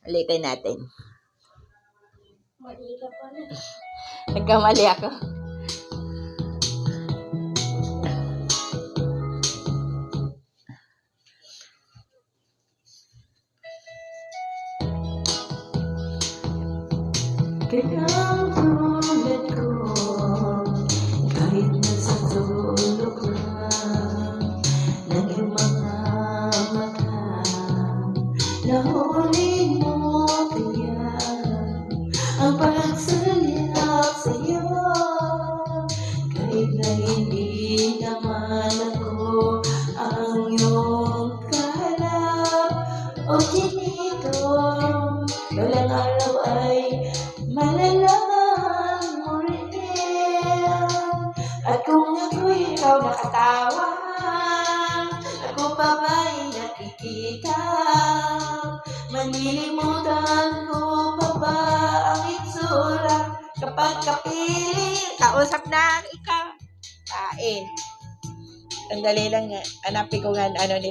Ulitin natin. Mali ka pala. Nagkamali ako. Kaya tulad ko, kahit nasa tulog lang ng iyong mga mata, nahuli mo kaya ang pagsaliyap sa'yo, kahit na hindi naman ako ang iyong kahanap o chinito. Walang araw ay malalaman mo rin. At kung ako'y ikaw nakatawa, ako pa ba'y nakikita? Malilimutan ko pa ba ang itsura kapag kapiling? Kausap na ikaw. Kain. Sandali lang nga. Hanapin ko nga ano